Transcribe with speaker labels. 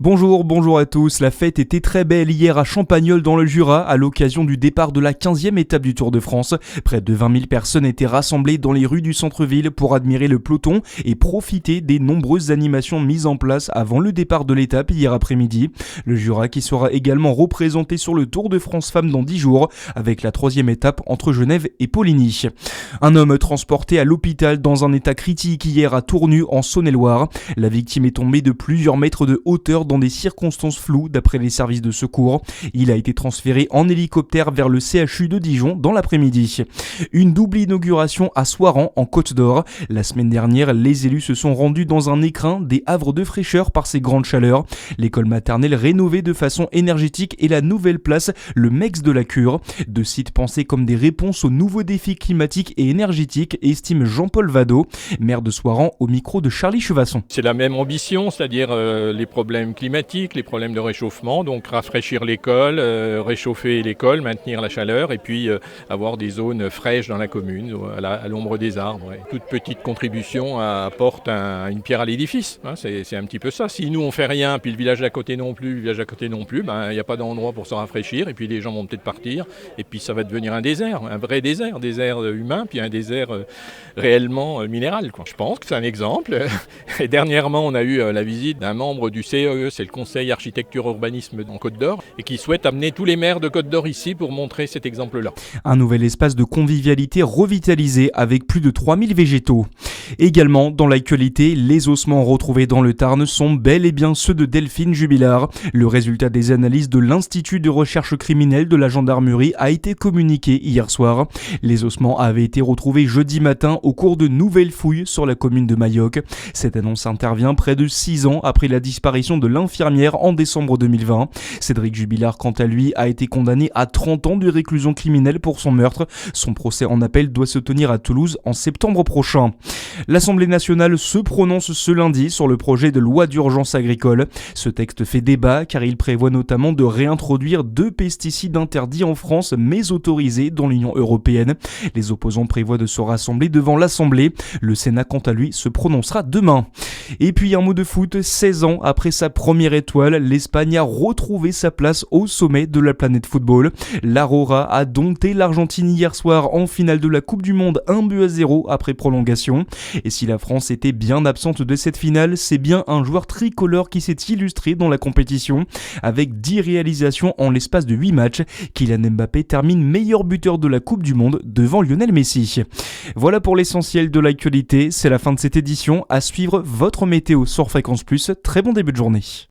Speaker 1: Bonjour à tous. La fête était très belle hier à Champagnole dans le Jura à l'occasion du départ de la 15e étape du Tour de France. Près de 20 000 personnes étaient rassemblées dans les rues du centre-ville pour admirer le peloton et profiter des nombreuses animations mises en place avant le départ de l'étape hier après-midi. Le Jura qui sera également représenté sur le Tour de France Femmes dans 10 jours avec la 3e étape entre Genève et Poligny. Un homme transporté à l'hôpital dans un état critique hier à Tournu en Saône-et-Loire. La victime est tombée de plusieurs mètres de hauteur dans des circonstances floues d'après les services de secours. Il a été transféré en hélicoptère vers le CHU de Dijon dans l'après-midi. Une double inauguration à Soiran en Côte d'Or. La semaine dernière, les élus se sont rendus dans un écrin des havres de fraîcheur par ces grandes chaleurs. L'école maternelle rénovée de façon énergétique et la nouvelle place, le MEX de la Cure. Deux sites pensés comme des réponses aux nouveaux défis climatiques et énergétiques, estime Jean-Paul Vado, maire de Soiran au micro de Charlie Chevasson.
Speaker 2: C'est la même ambition, c'est-à-dire les problèmes climatiques, les problèmes de réchauffement, donc rafraîchir l'école, réchauffer l'école, maintenir la chaleur et puis avoir des zones fraîches dans la commune, à l'ombre des arbres. Ouais. Toute petite contribution apporte une pierre à l'édifice, hein, c'est un petit peu ça. Si nous on fait rien, puis le village d'à côté non plus, il n'y a pas d'endroit pour se rafraîchir et puis les gens vont peut-être partir et puis ça va devenir un désert, un vrai désert humain, puis un désert réellement minéral, quoi. Je pense que c'est un exemple. Et dernièrement, on a eu la visite d'un membre du CEE, c'est le Conseil Architecture Urbanisme en Côte d'Or, et qui souhaite amener tous les maires de Côte d'Or ici pour montrer cet exemple-là.
Speaker 1: Un nouvel espace de convivialité revitalisé avec plus de 3000 végétaux. Également, dans l'actualité, les ossements retrouvés dans le Tarn sont bel et bien ceux de Delphine Jubilard. Le résultat des analyses de l'Institut de recherche criminelle de la gendarmerie a été communiqué hier soir. Les ossements avaient été retrouvés jeudi matin au cours de nouvelles fouilles sur la commune de Mayoc. Cette annonce intervient près de 6 ans après la disparition de l'infirmière en décembre 2020. Cédric Jubilard, quant à lui, a été condamné à 30 ans de réclusion criminelle pour son meurtre. Son procès en appel doit se tenir à Toulouse en septembre prochain. L'Assemblée nationale se prononce ce lundi sur le projet de loi d'urgence agricole. Ce texte fait débat car il prévoit notamment de réintroduire 2 pesticides interdits en France mais autorisés dans l'Union européenne. Les opposants prévoient de se rassembler devant l'Assemblée. Le Sénat, quant à lui, se prononcera demain. Et puis un mot de foot, 16 ans après sa première étoile, l'Espagne a retrouvé sa place au sommet de la planète football. L'Aurora a dompté l'Argentine hier soir en finale de la Coupe du Monde 1-0 après prolongation. Et si la France était bien absente de cette finale, c'est bien un joueur tricolore qui s'est illustré dans la compétition. Avec 10 réalisations en l'espace de 8 matchs, Kylian Mbappé termine meilleur buteur de la Coupe du Monde devant Lionel Messi. Voilà pour l'essentiel de l'actualité, c'est la fin de cette édition. À suivre votre météo sur Fréquence Plus. Très bon début de journée.